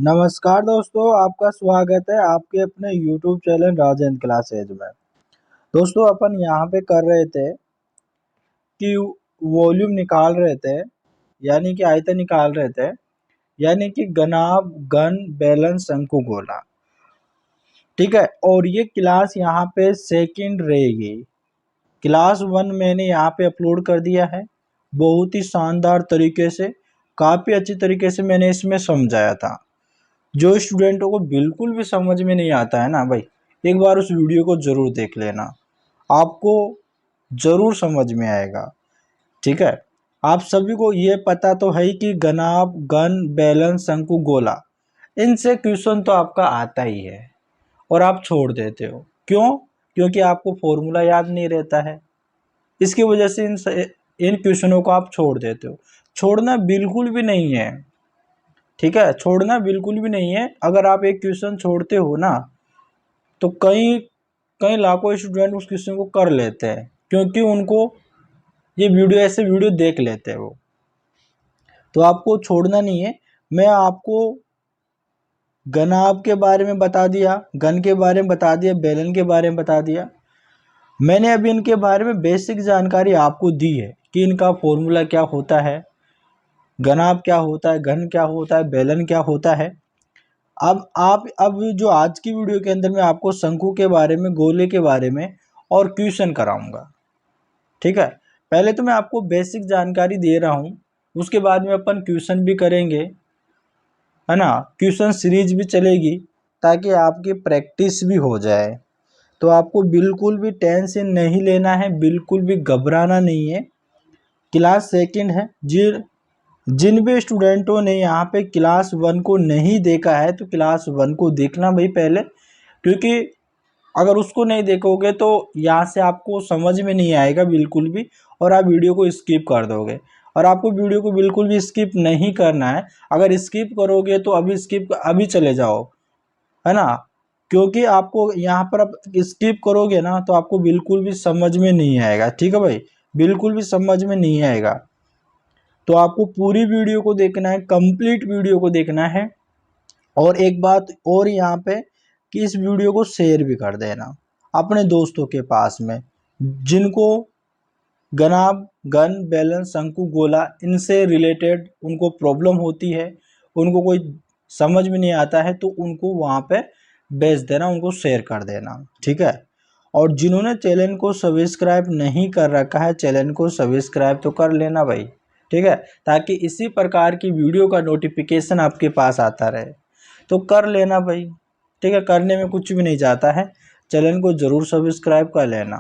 नमस्कार दोस्तों, आपका स्वागत है आपके अपने YouTube चैनल राजेंद्र क्लासेज में। दोस्तों अपन यहाँ पे कर रहे थे कि वॉल्यूम निकाल रहे थे, यानी कि आयतन निकाल रहे थे, यानी कि घनाभ घन बेलन शंकु गोला। ठीक है, और ये क्लास यहाँ पे सेकंड रहेगी। क्लास 1 मैंने यहाँ पे अपलोड कर दिया है, बहुत ही शानदार तरीके से, काफ़ी अच्छी तरीके से मैंने इसमें समझाया था। जो स्टूडेंटों को बिल्कुल भी समझ में नहीं आता है ना भाई, एक बार उस वीडियो को जरूर देख लेना, आपको जरूर समझ में आएगा। ठीक है, आप सभी को ये पता तो है ही कि घनाभ घन बेलन शंकु गोला, इनसे क्वेश्चन तो आपका आता ही है और आप छोड़ देते हो। क्यों? क्योंकि आपको फॉर्मूला याद नहीं रहता है, इसकी वजह से इन क्वेश्चनों को आप छोड़ देते हो। छोड़ना बिल्कुल भी नहीं है, ठीक है, छोड़ना बिल्कुल भी नहीं है। अगर आप एक क्वेश्चन छोड़ते हो ना, तो कई कई लाखों स्टूडेंट उस क्वेश्चन को कर लेते हैं, क्योंकि उनको ये वीडियो ऐसे वीडियो देख लेते हैं वो। तो आपको छोड़ना नहीं है। मैं आपको घनाभ के बारे में बता दिया, घन के बारे में बता दिया, बेलन के बारे में बता दिया। मैंने अभी इनके बारे में बेसिक जानकारी आपको दी है कि इनका फॉर्मूला क्या होता है, घनाभ क्या होता है, घन क्या होता है, बेलन क्या होता है। अब जो आज की वीडियो के अंदर मैं आपको शंकु के बारे में, गोले के बारे में और क्वेश्चन कराऊंगा। ठीक है, पहले तो मैं आपको बेसिक जानकारी दे रहा हूँ, उसके बाद में अपन क्वेश्चन भी करेंगे, है ना, क्वेश्चन सीरीज भी चलेगी ताकि आपकी प्रैक्टिस भी हो जाए। तो आपको बिल्कुल भी टेंशन नहीं लेना है, बिल्कुल भी घबराना नहीं है। क्लास सेकंड है। जिन भी स्टूडेंटों ने यहाँ पे क्लास 1 को नहीं देखा है तो क्लास 1 को देखना भाई पहले, क्योंकि अगर उसको नहीं देखोगे तो यहाँ से आपको समझ में नहीं आएगा बिल्कुल भी, और आप वीडियो को स्किप कर दोगे। और आपको वीडियो को बिल्कुल भी स्किप नहीं करना है। अगर स्किप करोगे तो अभी चले जाओ, है ना, क्योंकि आपको यहाँ पर आप स्किप करोगे ना तो आपको बिल्कुल भी समझ में नहीं आएगा। ठीक है भाई, बिल्कुल भी समझ में नहीं आएगा। तो आपको पूरी वीडियो को देखना है, कंप्लीट वीडियो को देखना है। और एक बात और यहाँ पे कि इस वीडियो को शेयर भी कर देना अपने दोस्तों के पास में, जिनको घनाभ घन बेलन शंकु गोला इनसे रिलेटेड उनको प्रॉब्लम होती है, उनको कोई समझ में नहीं आता है, तो उनको वहाँ पे भेज देना, उनको शेयर कर देना। ठीक है, और जिन्होंने चैनल को सब्सक्राइब नहीं कर रखा है, चैनल को सब्सक्राइब तो कर लेना भाई। ठीक है, ताकि इसी प्रकार की वीडियो का नोटिफिकेशन आपके पास आता रहे, तो कर लेना भाई। ठीक है, करने में कुछ भी नहीं जाता है, चैनल को ज़रूर सब्सक्राइब कर लेना।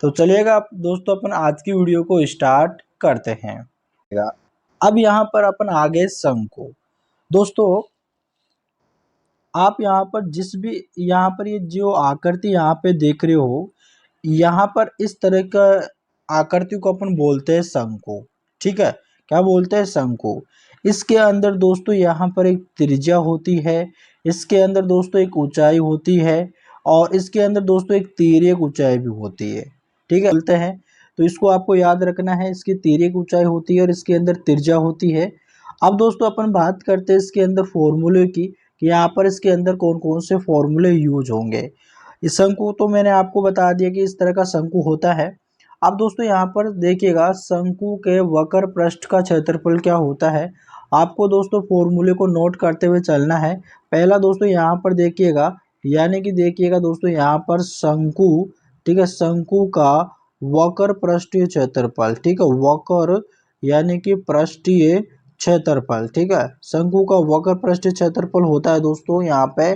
तो चलिएगा आप दोस्तों, अपन आज की वीडियो को स्टार्ट करते हैं। अब यहाँ पर अपन आगे शंकु। दोस्तों आप यहाँ पर जिस भी यहाँ पर ये जो आकृति यहाँ पे देख रहे हो, यहाँ पर इस तरह का आकृति को अपन बोलते हैं शंकु। ठीक है, क्या बोलते हैं? शंकु। इसके अंदर दोस्तों यहाँ पर एक त्रिज्या होती है, इसके अंदर दोस्तों एक ऊंचाई होती है, और इसके अंदर दोस्तों एक तिर्यक ऊंचाई भी होती है। ठीक है, बोलते हैं, तो इसको आपको याद रखना है, इसकी तिर्यक ऊंचाई होती है और इसके अंदर त्रिज्या होती है। अब दोस्तों अपन बात करते हैं इसके अंदर फॉर्मूले की, कि यहाँ पर इसके अंदर कौन कौन से फॉर्मूले यूज होंगे। इस शंकु तो मैंने आपको बता दिया कि इस तरह का शंकु होता है। अब दोस्तों यहाँ पर देखिएगा, शंकु के वक्र पृष्ठ का क्षेत्रफल क्या होता है। आपको दोस्तों फॉर्मूले को नोट करते हुए चलना है। पहला दोस्तों यहाँ पर देखिएगा, यानी कि देखिएगा दोस्तों यहाँ पर शंकु, ठीक है, शंकु का वक्र पृष्ठीय क्षेत्रफल, ठीक है, वक्र यानी कि पृष्ठीय क्षेत्रफल। ठीक है, शंकु का वक्र पृष्ठीय क्षेत्रफल होता है दोस्तों यहाँ पे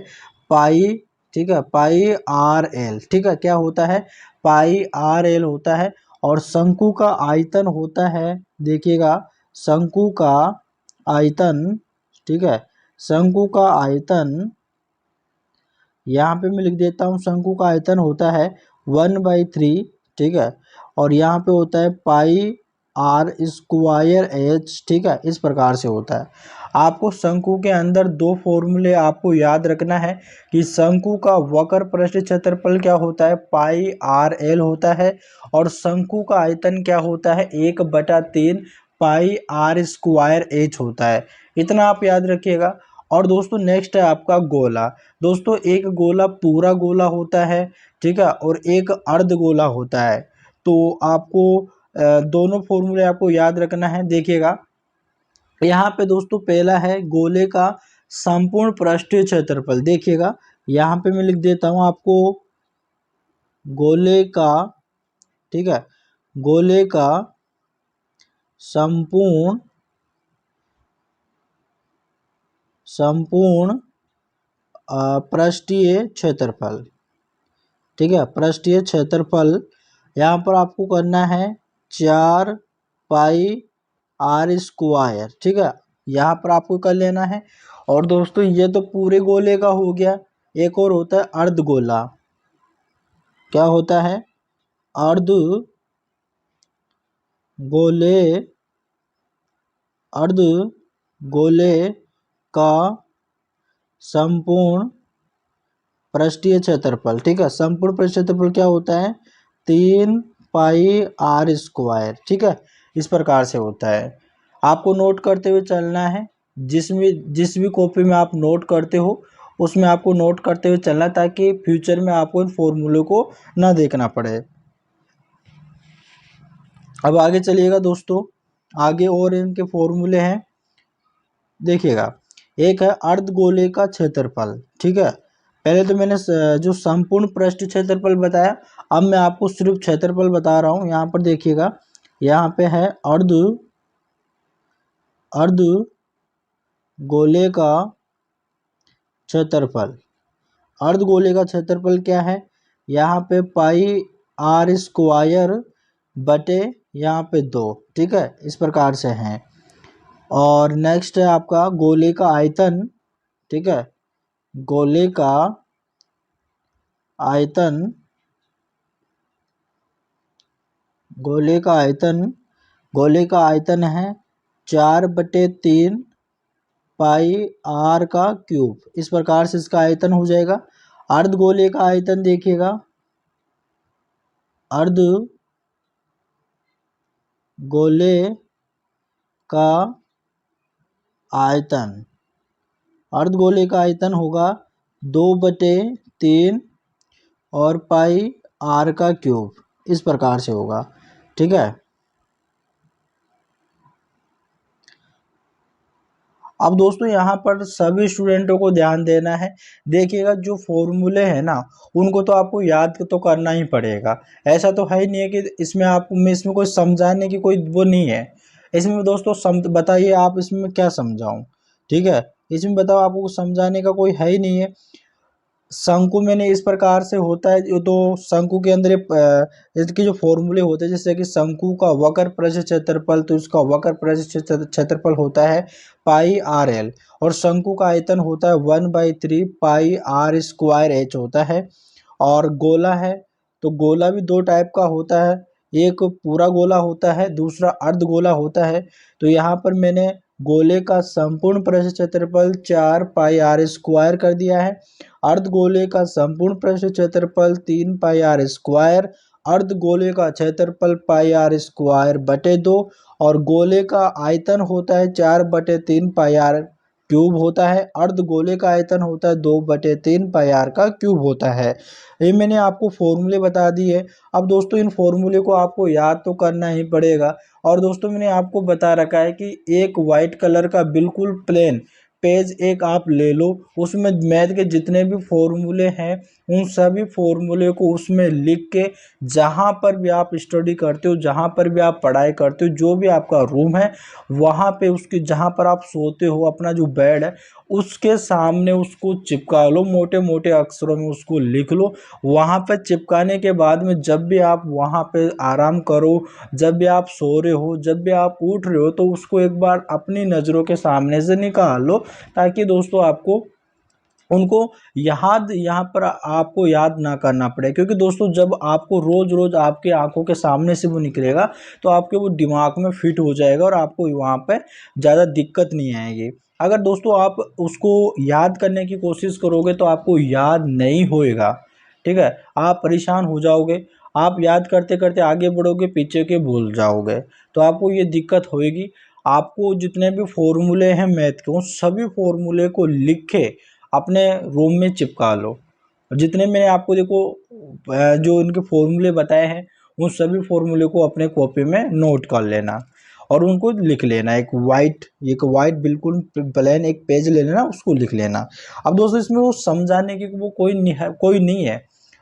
पाई, ठीक है, पाई आर एल। ठीक है, क्या होता है? पाई आर एल होता है। और शंकु का आयतन होता है, देखिएगा, शंकु का आयतन, ठीक है, शंकु का आयतन यहाँ पे मैं लिख देता हूँ, शंकु का आयतन होता है 1/3। ठीक है, और यहाँ पे होता है पाई आर स्क्वायर एच। ठीक है, इस प्रकार से होता है। आपको शंकु के अंदर दो फॉर्मूले आपको याद रखना है, कि शंकु का वक्र पृष्ठीय क्षेत्रफल क्या होता है, पाई आर एल होता है, और शंकु का आयतन क्या होता है, 1/3 पाई आर स्क्वायर एच होता है। इतना आप याद रखिएगा। और दोस्तों नेक्स्ट है आपका गोला। दोस्तों एक गोला पूरा गोला होता है, ठीक है, और एक अर्ध गोला होता है। तो आपको दोनों फॉर्मूले आपको याद रखना है। देखिएगा यहाँ पे दोस्तों पहला है गोले का संपूर्ण पृष्ठीय क्षेत्रफल। देखिएगा यहाँ पे मैं लिख देता हूँ आपको गोले का, ठीक है, गोले का संपूर्ण पृष्ठीय क्षेत्रफल, ठीक है, पृष्ठीय क्षेत्रफल यहाँ पर आपको करना है 4 पाई आर स्क्वायर, ठीक है, यहाँ पर आपको कर लेना है। और दोस्तों ये तो पूरे गोले का हो गया। एक और होता है अर्ध गोला। क्या होता है? अर्ध गोले, अर्ध गोले का संपूर्ण पृष्ठीय क्षेत्रफल, ठीक है, संपूर्ण पृष्ठीय क्षेत्रफल क्या होता है? 3 पाई आर स्क्वायर, ठीक है, इस प्रकार से होता है। आपको नोट करते हुए चलना है। जिस भी कॉपी में आप नोट करते हो उसमें आपको नोट करते हुए चलना, ताकि फ्यूचर में आपको इन फॉर्मूले को ना देखना पड़े। अब आगे चलिएगा दोस्तों, आगे और इनके फॉर्मूले हैं। देखिएगा एक है अर्ध गोले का क्षेत्रफल, ठीक है। पहले तो मैंने जो संपूर्ण पृष्ठ क्षेत्रफल बताया, अब मैं आपको सिर्फ क्षेत्रफल बता रहा हूँ। यहाँ पर देखिएगा, यहाँ पे है अर्ध गोले का क्षेत्रफल। अर्ध गोले का क्षेत्रफल क्या है? यहाँ पे पाई आर स्क्वायर बटे यहाँ पे 2, ठीक है, इस प्रकार से है। और नेक्स्ट है आपका गोले का आयतन, ठीक है, गोले का आयतन, गोले का आयतन, गोले का आयतन है 4/3 पाई आर का क्यूब, इस प्रकार से इसका आयतन हो जाएगा। अर्ध गोले का आयतन देखिएगा, अर्ध गोले का आयतन, अर्ध गोले का आयतन होगा 2/3 और पाई आर का क्यूब, इस प्रकार से होगा, ठीक है। अब दोस्तों यहाँ पर सभी स्टूडेंटों को ध्यान देना है। देखिएगा जो फॉर्मूले हैं ना, उनको तो आपको याद तो करना ही पड़ेगा। ऐसा तो है ही नहीं है कि इसमें कोई समझाने की कोई वो नहीं है। इसमें दोस्तों बताइए आप इसमें क्या समझाऊं, ठीक है, इसमें बताओ, आपको समझाने का कोई है ही नहीं है। शंकु मैंने इस प्रकार से होता है। तो शंकु के अंदर इसके जो फॉर्मूले होते हैं, जैसे कि शंकु का वक्र पृष्ठ क्षेत्रफल, तो इसका वक्र पृष्ठ क्षेत्रफल होता है पाई आर एल, और शंकु का आयतन होता है 1/3 पाई आर स्क्वायर एच होता है। और गोला है, तो गोला भी दो टाइप का होता है, एक पूरा गोला होता है, दूसरा अर्ध गोला होता है। तो यहाँ पर मैंने गोले का संपूर्ण पृष्ठ क्षेत्रफल 4 पाई आर स्क्वायर कर दिया है। अर्ध गोले का संपूर्ण पृष्ठ क्षेत्रफल 3 पाई आर स्क्वायर, अर्ध गोले का क्षेत्रफल पाई आर स्क्वायर बटे 2, और गोले का आयतन होता है 4/3 पाई आर क्यूब होता है। अर्ध गोले का आयतन होता है 2/3 पाई आर का क्यूब होता है। ये मैंने आपको फॉर्मूले बता दिए। अब दोस्तों इन फॉर्मूले को आपको याद तो करना ही पड़ेगा। और दोस्तों मैंने आपको बता रखा है कि एक वाइट कलर का बिल्कुल प्लेन पेज एक आप ले लो, उसमें मैथ के जितने भी फॉर्मूले हैं उन सभी फॉर्मूले को उसमें लिख के, जहाँ पर भी आप स्टडी करते हो, जहाँ पर भी आप पढ़ाई करते हो, जो भी आपका रूम है वहाँ पे उसके, जहाँ पर आप सोते हो, अपना जो बेड है उसके सामने उसको चिपका लो, मोटे मोटे अक्षरों में उसको लिख लो। वहाँ पे चिपकाने के बाद में जब भी आप वहाँ पे आराम करो, जब भी आप सो रहे हो, जब भी आप उठ रहे हो, तो उसको एक बार अपनी नज़रों के सामने से निकाल लो, ताकि दोस्तों आपको उनको यहाँ पर आपको याद ना करना पड़े। क्योंकि दोस्तों जब आपको रोज़ रोज़ आपके आंखों के सामने से वो निकलेगा, तो आपके वो दिमाग में फिट हो जाएगा और आपको वहाँ पे ज़्यादा दिक्कत नहीं आएगी। अगर दोस्तों आप उसको याद करने की कोशिश करोगे तो आपको याद नहीं होएगा, ठीक है, आप परेशान हो जाओगे। आप याद करते करते आगे बढ़ोगे, पीछे के भूल जाओगे, तो आपको ये दिक्कत होएगी। आपको जितने भी फॉर्मूले हैं मैथ के, उन सभी फॉर्मूले को लिख के अपने रूम में चिपका लो। जितने मैंने आपको देखो जो इनके फॉर्मूले बताए हैं, उन सभी फॉर्मूले को अपने कॉपी में नोट कर लेना और उनको लिख लेना। एक वाइट बिल्कुल प्लेन एक पेज ले लेना, उसको लिख लेना। अब दोस्तों इसमें वो समझाने की वो कोई नहीं है।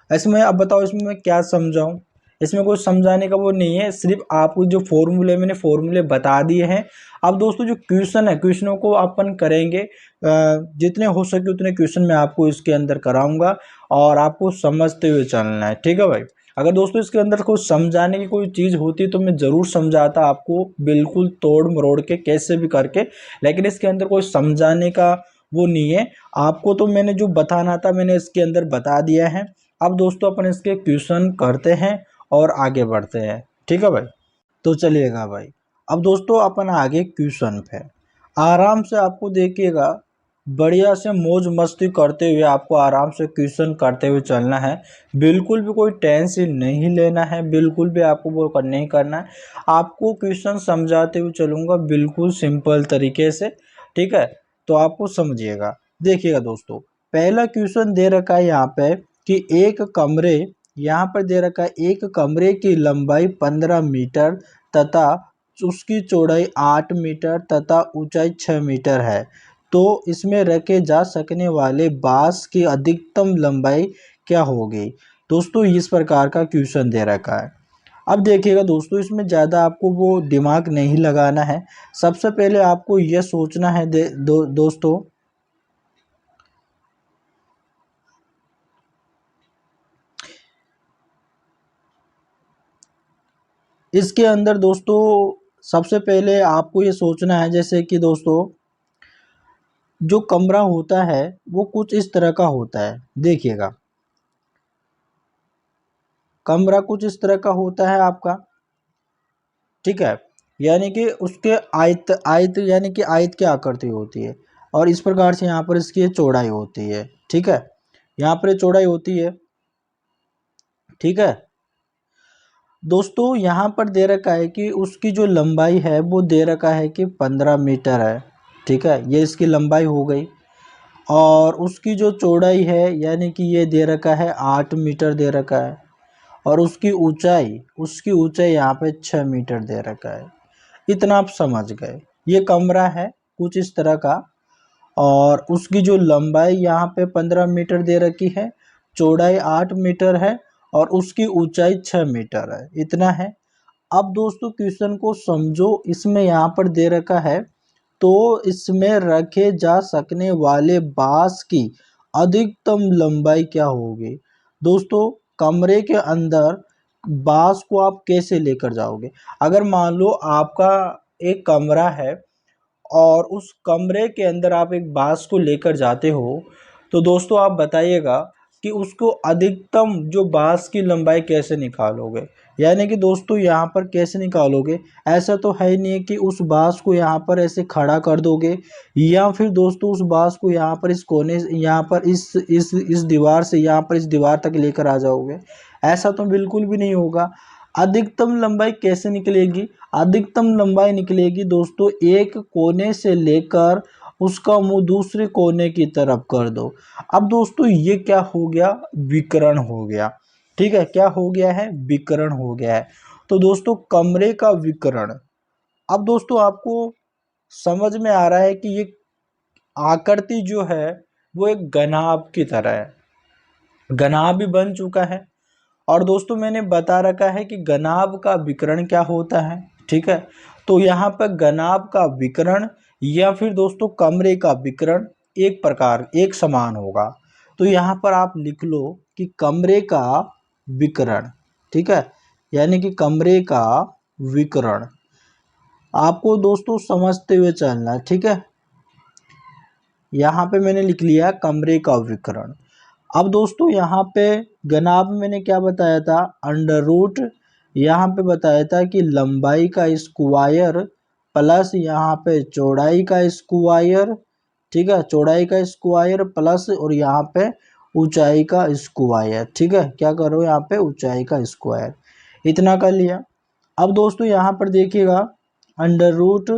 इसमें अब बताओ इसमें मैं क्या समझाऊं? इसमें कोई समझाने का वो नहीं है, सिर्फ आपको जो मैंने फॉर्मूले बता दिए हैं। अब दोस्तों जो क्वेश्चन है, क्वेश्चनों को अपन करेंगे, जितने हो सके उतने क्वेश्चन मैं आपको इसके अंदर कराऊंगा और आपको समझते हुए चलना है, ठीक है भाई। अगर दोस्तों इसके अंदर कुछ समझाने की कोई चीज़ होती तो मैं ज़रूर समझाता आपको, बिल्कुल तोड़ मरोड़ के कैसे भी करके, लेकिन इसके अंदर कोई समझाने का वो नहीं है। आपको तो मैंने जो बताना था मैंने इसके अंदर बता दिया है। अब दोस्तों अपन इसके क्वेश्चन करते हैं और आगे बढ़ते हैं, ठीक है भाई। तो चलिएगा भाई, अब दोस्तों अपन आगे क्वेश्चन पे आराम से आपको देखिएगा, बढ़िया से मौज मस्ती करते हुए आपको आराम से क्वेश्चन करते हुए चलना है। बिल्कुल भी कोई टेंशन नहीं लेना है, बिल्कुल भी आपको वो नहीं करना है। आपको क्वेश्चन समझाते हुए चलूँगा बिल्कुल सिंपल तरीके से, ठीक है। तो आपको समझिएगा, देखिएगा दोस्तों, पहला क्वेश्चन दे रखा है यहाँ पे कि यहाँ पर दे रखा है एक कमरे की लंबाई 15 मीटर तथा उसकी चौड़ाई 8 मीटर तथा ऊंचाई 6 मीटर है। तो इसमें रखे जा सकने वाले बांस की अधिकतम लंबाई क्या होगी? दोस्तों इस प्रकार का क्वेश्चन दे रखा है। अब देखिएगा दोस्तों, इसमें ज़्यादा आपको वो दिमाग नहीं लगाना है। सबसे पहले आपको यह सोचना है दोस्तों, इसके अंदर दोस्तों सबसे पहले आपको ये सोचना है, जैसे कि दोस्तों जो कमरा होता है वो कुछ इस तरह का होता है। देखिएगा, कमरा कुछ इस तरह का होता है आपका, ठीक है। यानी कि उसके आयत आयत यानी कि आयत की आकृति होती है और इस प्रकार से यहाँ पर इसकी चौड़ाई होती है, ठीक है। यहाँ पर चौड़ाई होती है, ठीक है। दोस्तों यहाँ पर दे रखा है कि उसकी जो लंबाई है वो दे रखा है कि 15 मीटर है, ठीक है। ये इसकी लंबाई हो गई और उसकी जो चौड़ाई है यानी कि ये दे रखा है 8 मीटर दे रखा है और उसकी ऊंचाई यहाँ पे 6 मीटर दे रखा है। इतना आप समझ गए। ये कमरा है कुछ इस तरह का और उसकी जो लंबाई यहाँ पे 15 मीटर दे रखी है, चौड़ाई 8 मीटर है और उसकी ऊंचाई 6 मीटर है, इतना है। अब दोस्तों क्वेश्चन को समझो, इसमें यहाँ पर दे रखा है तो इसमें रखे जा सकने वाले बांस की अधिकतम लंबाई क्या होगी? दोस्तों कमरे के अंदर बांस को आप कैसे लेकर जाओगे? अगर मान लो आपका एक कमरा है और उस कमरे के अंदर आप एक बांस को लेकर जाते हो, तो दोस्तों आप बताइएगा कि उसको अधिकतम जो बांस की लंबाई कैसे निकालोगे? यानी कि दोस्तों यहाँ पर कैसे निकालोगे? ऐसा तो है ही नहीं है कि उस बांस को यहाँ पर ऐसे खड़ा कर दोगे या फिर दोस्तों उस बांस को यहाँ पर इस कोने यहाँ पर इस दीवार से यहाँ पर इस दीवार तक लेकर आ जाओगे। ऐसा तो बिल्कुल भी नहीं होगा। अधिकतम लंबाई कैसे निकलेगी? अधिकतम लंबाई निकलेगी दोस्तों एक कोने से लेकर उसका मुंह दूसरे कोने की तरफ कर दो। अब दोस्तों ये क्या हो गया? विकर्ण हो गया, ठीक है। क्या हो गया है? विकर्ण हो गया है। तो दोस्तों कमरे का विकर्ण, अब दोस्तों आपको समझ में आ रहा है कि ये आकृति जो है वो एक घनाभ की तरह है। घनाभ भी बन चुका है और दोस्तों मैंने बता रखा है कि घनाभ का विकर्ण क्या होता है, ठीक है। तो यहाँ पर घनाभ का विकर्ण या फिर दोस्तों कमरे का विकर्ण एक समान होगा। तो यहाँ पर आप लिख लो कि कमरे का विकर्ण, ठीक है। यानी कि कमरे का विकर्ण आपको दोस्तों समझते हुए चलना है, ठीक है। यहाँ पे मैंने लिख लिया कमरे का विकर्ण। अब दोस्तों यहाँ पे घनाभ में मैंने क्या बताया था? अंडर रूट, यहाँ पे बताया था कि लंबाई का स्क्वायर प्लस यहाँ पे चौड़ाई का स्क्वायर, ठीक है। चौड़ाई का स्क्वायर प्लस और यहाँ पे ऊंचाई का स्क्वायर, ठीक है। क्या करो यहाँ पे? ऊंचाई का स्क्वायर, इतना कर लिया। अब दोस्तों यहाँ पर देखिएगा अंडर रूट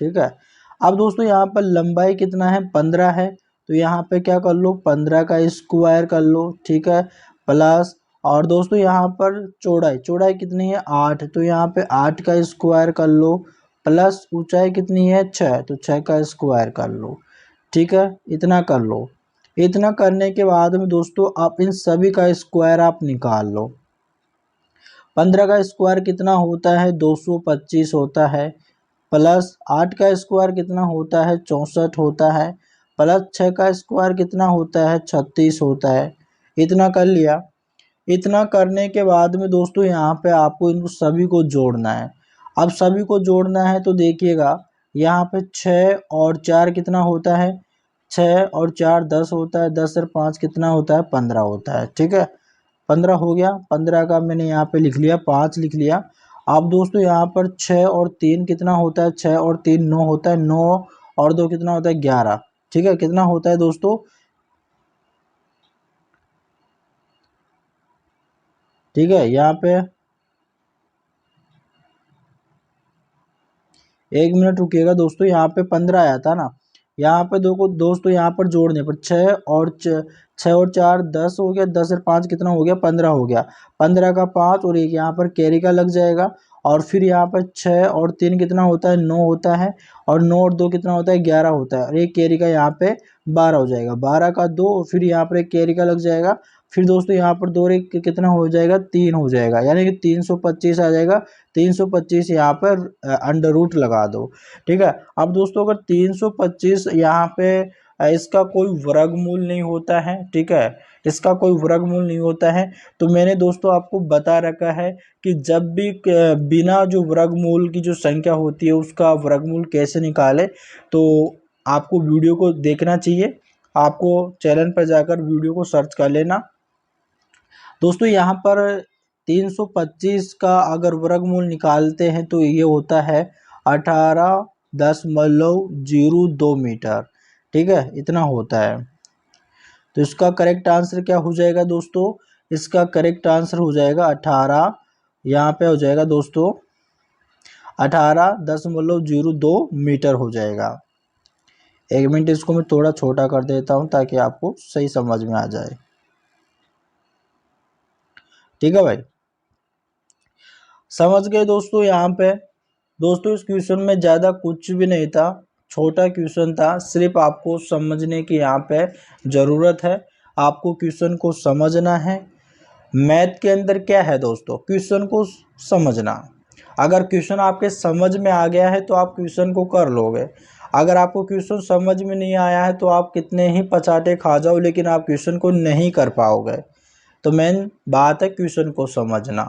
ठीक है। अब दोस्तों यहाँ पर लंबाई कितना है, 15 है, तो यहाँ पे क्या कर लो, 15 का स्क्वायर कर लो, ठीक है, प्लस, और दोस्तों यहाँ पर चौड़ाई कितनी है, 8, तो यहाँ पे 8 का स्क्वायर कर लो, प्लस ऊंचाई कितनी है, 6, तो 6 का स्क्वायर कर लो, ठीक है, इतना कर लो। इतना करने के बाद में दोस्तों आप इन सभी का स्क्वायर आप निकाल लो। 15 का स्क्वायर कितना होता है, 225 होता है, प्लस 8 का स्क्वायर कितना होता है, 64 होता है, प्लस 6 का स्क्वायर कितना होता है, 36 होता है। इतना कर लिया। इतना करने के बाद में दोस्तों यहाँ पे आपको इन सभी को जोड़ना है। अब सभी को जोड़ना है तो देखिएगा यहाँ पे 6 और 4 कितना होता है, 6 और 4 10 होता है, 10 और 5 कितना होता है, 15 होता है, ठीक है। 15 हो गया, 15 का मैंने यहाँ पे लिख लिया, 5 लिख लिया। अब दोस्तों यहाँ पर 6 और 3 कितना होता है, 6 और 3 9 होता है, 9 और 2 कितना होता है, 11, ठीक है। कितना होता है दोस्तों, ठीक है, यहाँ पे 1 मिनट रुकिएगा दोस्तों, यहाँ पे 15 आया था ना, यहाँ पे दो को दोस्तों यहाँ पर जोड़ने पर 6 और 4 10 हो गया, 10 और 5 कितना हो गया, 15 हो गया। 15 का 5 और एक यहाँ पर कैरी का लग जाएगा, और फिर यहाँ पर 6 और 3 कितना होता है, 9 होता है, और 9 और 2 कितना होता है, 11 होता है, और एक कैरी का यहाँ पे 12 हो जाएगा, 12 का 2, फिर यहाँ पर एक कैरी का लग जाएगा, फिर दोस्तों यहाँ पर 2 एक कितना हो जाएगा, 3 हो जाएगा, यानी कि 325 आ जाएगा। 325 यहाँ पर अंडर रूट लगा दो, ठीक है। अब दोस्तों अगर 325 यहाँ पे इसका कोई वर्गमूल नहीं होता है, ठीक है, इसका कोई वर्गमूल नहीं होता है, तो मैंने दोस्तों आपको बता रखा है कि जब भी बिना जो वर्गमूल की जो संख्या होती है उसका वर्गमूल कैसे निकाले, तो आपको वीडियो को देखना चाहिए, आपको चैनल पर जाकर वीडियो को सर्च कर लेना। दोस्तों यहाँ पर 325 का अगर वर्गमूल निकालते हैं तो ये होता है 18.02 मीटर, ठीक है, इतना होता है। तो इसका करेक्ट आंसर क्या हो जाएगा दोस्तों, इसका करेक्ट आंसर हो जाएगा 18, यहाँ पे हो जाएगा दोस्तों 18.02 मीटर हो जाएगा। 1 मिनट इसको मैं थोड़ा छोटा कर देता हूँ ताकि आपको सही समझ में आ जाए, ठीक है भाई, समझ गए दोस्तों। यहाँ पे दोस्तों इस क्वेश्चन में ज़्यादा कुछ भी नहीं था, छोटा क्वेश्चन था, सिर्फ आपको समझने की यहाँ पे ज़रूरत है, आपको क्वेश्चन को समझना है। मैथ के अंदर क्या है दोस्तों, क्वेश्चन को समझना। अगर क्वेश्चन आपके समझ में आ गया है तो आप क्वेश्चन को कर लोगे, अगर आपको क्वेश्चन समझ में नहीं आया है तो आप कितने ही पचाटे खा जाओ लेकिन आप क्वेश्चन को नहीं कर पाओगे। तो मेन बात है क्वेश्चन को समझना।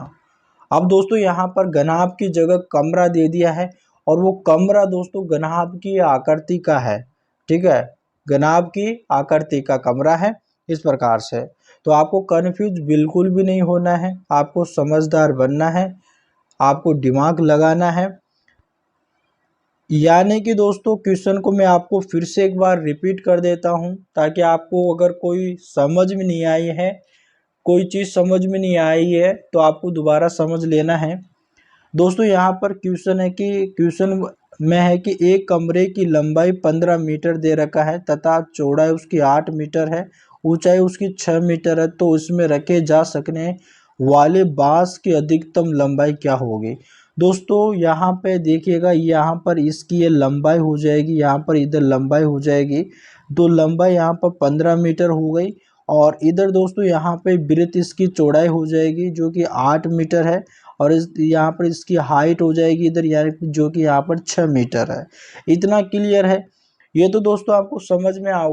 अब दोस्तों यहाँ पर घनाभ की जगह कमरा दे दिया है, और वो कमरा दोस्तों घनाभ की आकृति का है, ठीक है, घनाभ की आकृति का कमरा है, इस प्रकार से। तो आपको कन्फ्यूज बिल्कुल भी नहीं होना है, आपको समझदार बनना है, आपको दिमाग लगाना है। यानी कि दोस्तों क्वेश्चन को मैं आपको फिर से एक बार रिपीट कर देता हूँ, ताकि आपको अगर कोई समझ में नहीं आई है, कोई चीज़ समझ में नहीं आई है तो आपको दोबारा समझ लेना है। दोस्तों यहाँ पर क्वेश्चन है कि क्वेश्चन में है कि एक कमरे की लंबाई 15 मीटर दे रखा है तथा चौड़ाई उसकी 8 मीटर है, ऊंचाई उसकी 6 मीटर है, तो इसमें रखे जा सकने वाले बांस की अधिकतम लंबाई क्या होगी। दोस्तों यहाँ पे देखिएगा, यहाँ पर इसकी ये लंबाई हो जाएगी, यहाँ पर इधर लंबाई हो जाएगी, तो लंबाई यहाँ पर 15 मीटर हो गई, और इधर दोस्तों यहाँ पे वृत्त इसकी चौड़ाई हो जाएगी जो कि 8 मीटर है, और इस यहाँ पर इसकी हाइट हो जाएगी इधर, यानी जो कि यहाँ पर 6 मीटर है। इतना क्लियर है। ये तो दोस्तों आपको समझ में आ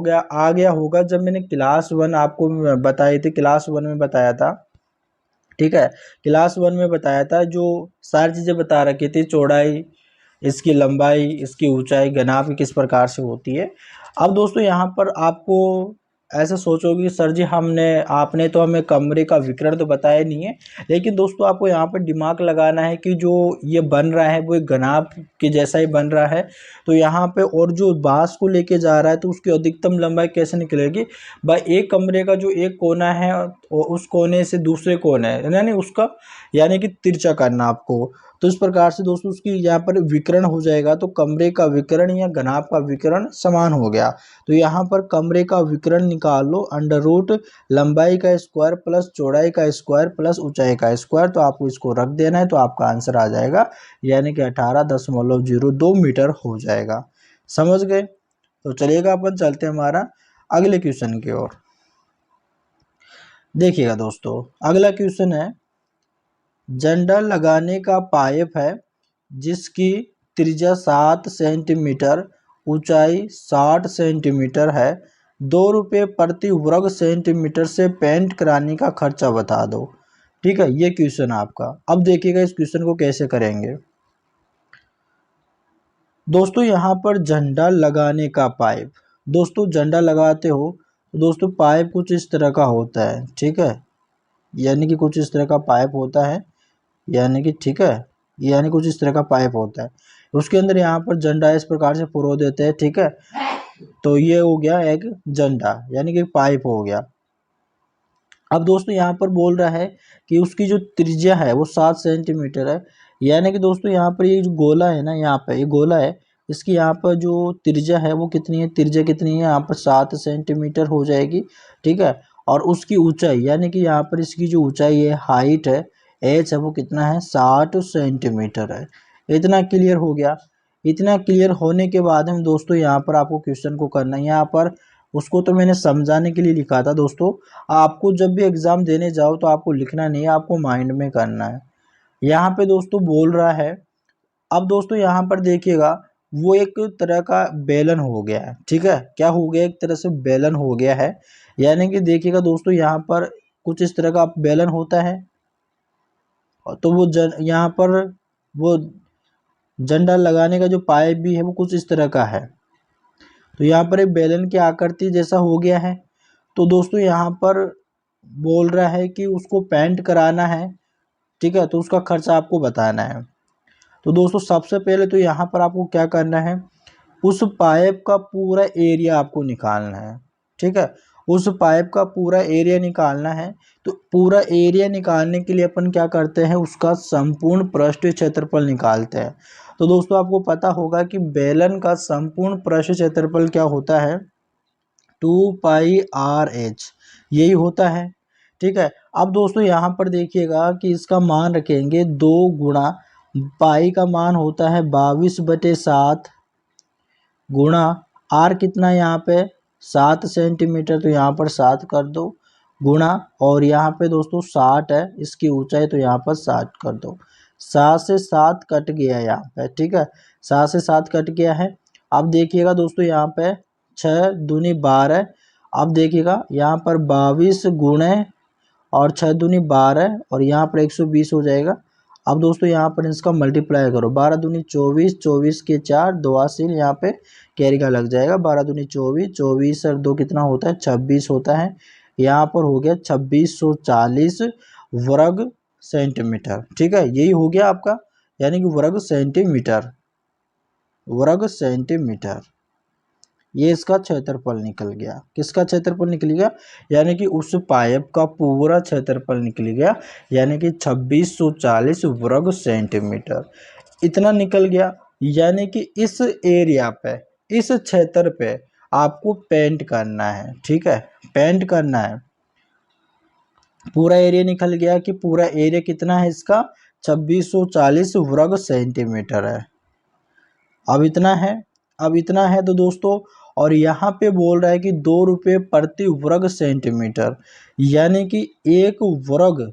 गया होगा, जब मैंने क्लास 1 आपको बताई थी, क्लास 1 में बताया था, ठीक है, क्लास 1 में बताया था, जो सारी चीज़ें बता रखी थी, चौड़ाई, इसकी लंबाई, इसकी ऊंचाई, घनाभ किस प्रकार से होती है। अब दोस्तों यहाँ पर आपको ऐसा सोचोगे कि सर जी आपने तो हमें कमरे का विकर्ण तो बताया नहीं है, लेकिन दोस्तों आपको यहाँ पर दिमाग लगाना है कि जो ये बन रहा है वो एक घनाभ के जैसा ही बन रहा है, तो यहाँ पे और जो बांस को लेके जा रहा है तो उसकी अधिकतम लंबाई कैसे निकलेगी भाई, एक कमरे का जो एक कोना है और उस कोने से दूसरे कोने यानी उसका, यानी कि तिरछा करना आपको, तो इस प्रकार से दोस्तों उसकी यहाँ पर विकर्ण हो जाएगा, तो कमरे का विकर्ण या घनाभ का विकर्ण समान हो गया। तो यहाँ पर कमरे का विकर्ण निकाल लो, अंडर रूट लंबाई का स्क्वायर प्लस चौड़ाई का स्क्वायर प्लस ऊंचाई का स्क्वायर, तो आपको इसको रख देना है, तो आपका आंसर आ जाएगा, यानी कि 18.02 मीटर हो जाएगा। समझ गए? तो चलिएगा अपन चलते हैं हमारा अगले क्वेश्चन की ओर। देखिएगा दोस्तों, अगला क्वेश्चन है, झंडा लगाने का पाइप है जिसकी त्रिज्या 7 सेंटीमीटर, ऊंचाई 60 सेंटीमीटर है, 2 रुपये प्रति वर्ग सेंटीमीटर से पेंट कराने का खर्चा बता दो। ठीक है, ये क्वेश्चन आपका। अब देखिएगा इस क्वेश्चन को कैसे करेंगे। दोस्तों यहाँ पर झंडा लगाने का पाइप, दोस्तों झंडा लगाते हो तो दोस्तों पाइप कुछ इस तरह का होता है। ठीक है, यानी कि कुछ इस तरह का पाइप होता है, यानी कि ठीक है, यानी कुछ इस तरह का पाइप होता है, उसके अंदर यहाँ पर झंडा इस प्रकार से पुरो देते हैं। ठीक है, तो ये हो गया एक झंडा, यानी कि पाइप हो गया। अब दोस्तों यहाँ पर बोल रहा है कि उसकी जो त्रिज्या है वो 7 सेंटीमीटर है, यानी कि दोस्तों यहाँ पर ये जो गोला है ना, यहाँ पर ये गोला है, इसकी यहाँ पर जो त्रिज्या है वो कितनी है, त्रिज्या कितनी है यहाँ पर 7 सेंटीमीटर हो जाएगी। ठीक है, और उसकी ऊंचाई, यानी कि यहाँ पर इसकी जो ऊंचाई है, हाइट है, एच है, वो कितना है, 60 सेंटीमीटर है। इतना क्लियर हो गया। इतना क्लियर होने के बाद हम दोस्तों यहाँ पर आपको क्वेश्चन को करना है, यहाँ पर उसको तो मैंने समझाने के लिए लिखा था दोस्तों, आपको जब भी एग्जाम देने जाओ तो आपको लिखना नहीं है, आपको माइंड में करना है। यहाँ पे दोस्तों बोल रहा है, अब दोस्तों यहाँ पर देखिएगा, वो एक तरह का बेलन हो गया है। ठीक है, क्या हो गया, एक तरह से बेलन हो गया है, यानी कि देखिएगा दोस्तों यहाँ पर कुछ इस तरह का बेलन होता है, तो वो यहाँ पर वो झंडा लगाने का जो पाइप भी है वो कुछ इस तरह का है, तो यहाँ पर एक बेलन की आकृति जैसा हो गया है। तो दोस्तों यहाँ पर बोल रहा है कि उसको पेंट कराना है। ठीक है, तो उसका खर्चा आपको बताना है। तो दोस्तों सबसे पहले तो यहाँ पर आपको क्या करना है, उस पाइप का पूरा एरिया आपको निकालना है। ठीक है, उस पाइप का पूरा एरिया निकालना है। तो पूरा एरिया निकालने के लिए अपन क्या करते हैं, उसका संपूर्ण पृष्ठीय क्षेत्रफल निकालते हैं। तो दोस्तों आपको पता होगा कि बेलन का संपूर्ण पृष्ठीय क्षेत्रफल क्या होता है, 2πr/h, यही होता है। ठीक है, अब दोस्तों यहाँ पर देखिएगा कि इसका मान रखेंगे 2 गुणा पाई का मान होता है 22/7 गुणा आर कितना यहाँ पे 7 सेंटीमीटर, तो यहाँ पर 7 कर दो, गुणा, और यहाँ पे दोस्तों 60 है इसकी ऊंचाई, तो यहाँ पर 60 कर दो। 7 से 7 कट गया यहाँ पे। ठीक है, 7 से 7 कट गया है। अब देखिएगा दोस्तों यहाँ पे 6 दूनी 12, अब देखिएगा यहाँ पर 22 गुणे और 6 दूनी 12 और यहाँ पर 120 हो जाएगा। अब दोस्तों यहाँ पर इसका मल्टीप्लाई करो, 12 दूनी 24, 24 के 4, 2 हासिल यहाँ पे कैरी का लग जाएगा, 12 दूनी 24, 24 और 2 कितना होता है, 26 होता है। यहाँ पर हो गया 2640 वर्ग सेंटीमीटर। ठीक है, यही हो गया आपका, यानी कि वर्ग सेंटीमीटर, वर्ग सेंटीमीटर, ये इसका क्षेत्रफल निकल गया। किसका क्षेत्रफल निकल गया, यानी कि उस पाइप का पूरा क्षेत्रफल निकल गया, यानी कि 2640 वर्ग सेंटीमीटर, इतना निकल गया। यानी कि इस एरिया पे, इस क्षेत्र पे आपको पेंट करना है। ठीक है, पेंट करना है। पूरा एरिया निकल गया कि पूरा एरिया कितना है इसका, 2640 वर्ग सेंटीमीटर है। अब इतना है, अब इतना है तो दोस्तों, और यहाँ पे बोल रहा है कि 2 रुपये प्रति वर्ग सेंटीमीटर, यानी कि एक वर्ग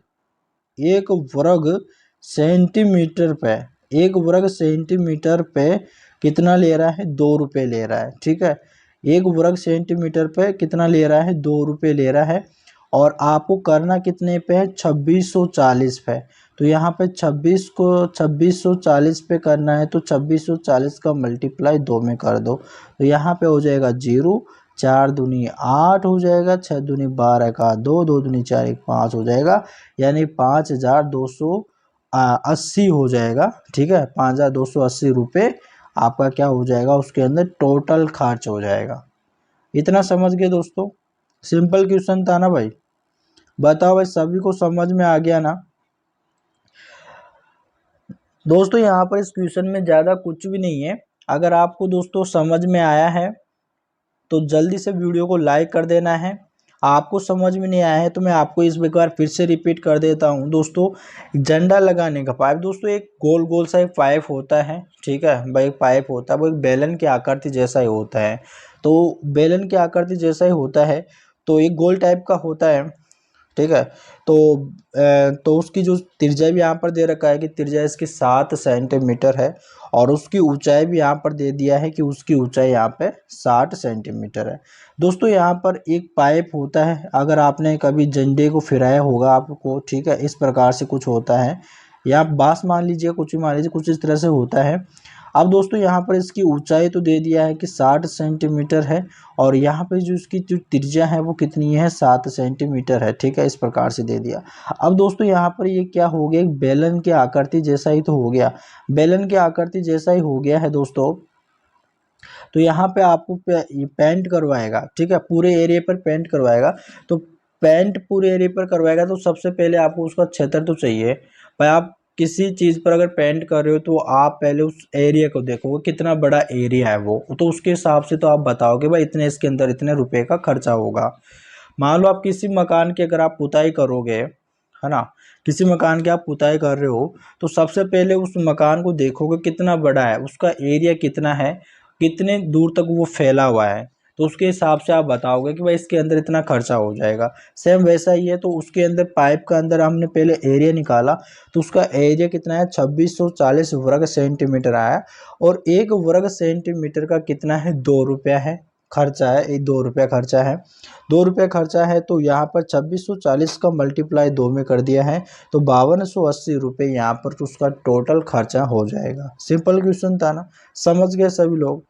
सेंटीमीटर पे, एक वर्ग सेंटीमीटर पे कितना ले रहा है, 2 रुपये ले रहा है। ठीक है, एक वर्ग सेंटीमीटर पे कितना ले रहा है, 2 रुपये ले रहा है, और आपको करना कितने पे है, 2640 पे। तो यहाँ पे 2640 पे करना है, तो 2640 का मल्टीप्लाई 2 में कर दो, तो यहाँ पे हो जाएगा 0, 4 दूनी 8 हो जाएगा, 6 दूनी 12 का 2, 2 दूनी 4 1 5 हो जाएगा, यानी 5280 हो जाएगा। ठीक है, 5280 रुपये आपका क्या हो जाएगा, उसके अंदर टोटल खर्च हो जाएगा। इतना समझ गए दोस्तों, सिंपल क्वेश्चन था ना भाई। बताओ भाई, सभी को समझ में आ गया ना। दोस्तों यहाँ पर इस क्वेश्चन में ज़्यादा कुछ भी नहीं है। अगर आपको दोस्तों समझ में आया है तो जल्दी से वीडियो को लाइक कर देना है। आपको समझ में नहीं आया है तो मैं आपको इस बार फिर से रिपीट कर देता हूँ। दोस्तों झंडा लगाने का पाइप, दोस्तों एक गोल गोल सा एक पाइप होता है, ठीक है भाई, एक पाइप होता है, वो एक बेलन की आकृति जैसा ही होता है। तो बेलन की आकृति जैसा ही होता है, तो एक गोल टाइप का होता है, ठीक है। तो उसकी जो त्रिज्या भी यहाँ पर दे रखा है कि त्रिज्या इसकी 7 सेंटीमीटर है, और उसकी ऊंचाई भी यहाँ पर दे दिया है कि उसकी ऊंचाई यहाँ पे 60 सेंटीमीटर है। दोस्तों यहाँ पर एक पाइप होता है, अगर आपने कभी झंडे को फिराया होगा आपको, ठीक है, इस प्रकार से कुछ होता है, या बांस मान लीजिए, कुछ भी मान लीजिए, कुछ इस तरह से होता है। अब दोस्तों यहाँ पर इसकी ऊंचाई तो दे दिया है कि 60 सेंटीमीटर है, और यहाँ पे जो इसकी जो त्रिज्या है वो कितनी है, 7 सेंटीमीटर है, ठीक है, इस प्रकार से दे दिया। अब दोस्तों यहाँ पर ये क्या हो गया, एक बेलन की आकृति जैसा ही तो हो गया, बेलन की आकृति जैसा ही हो गया है दोस्तों। तो यहाँ पे आपको पेंट करवाएगा, ठीक है, पूरे एरिया पर पेंट करवाएगा। तो पेंट पूरे एरिया पर करवाएगा तो सबसे पहले आपको उसका क्षेत्र तो चाहिए भाई। आप किसी चीज़ पर अगर पेंट कर रहे हो तो आप पहले उस एरिया को देखोगे कितना बड़ा एरिया है वो, तो उसके हिसाब से तो आप बताओगे भाई इतने, इसके अंदर इतने रुपए का खर्चा होगा। मान लो आप किसी मकान की अगर आप पुताई करोगे, है ना, किसी मकान की आप पुताई कर रहे हो, तो सबसे पहले उस मकान को देखोगे कितना बड़ा है, उसका एरिया कितना है, कितने दूर तक वो फैला हुआ है, तो उसके हिसाब से आप बताओगे कि भाई इसके अंदर इतना खर्चा हो जाएगा। सेम वैसा ही है, तो उसके अंदर पाइप का अंदर हमने पहले एरिया निकाला, तो उसका एरिया कितना है, 2640 वर्ग सेंटीमीटर आया, और 1 वर्ग सेंटीमीटर का कितना है, 2 रुपया है, खर्चा है, ये 2 रुपया खर्चा है। 2 रुपये खर्चा है, तो यहाँ पर 2640 का मल्टीप्लाई 2 में कर दिया है, तो 5280 रुपये यहाँ पर तो उसका टोटल खर्चा हो जाएगा। सिंपल क्वेश्चन था ना, समझ गए सभी लोग।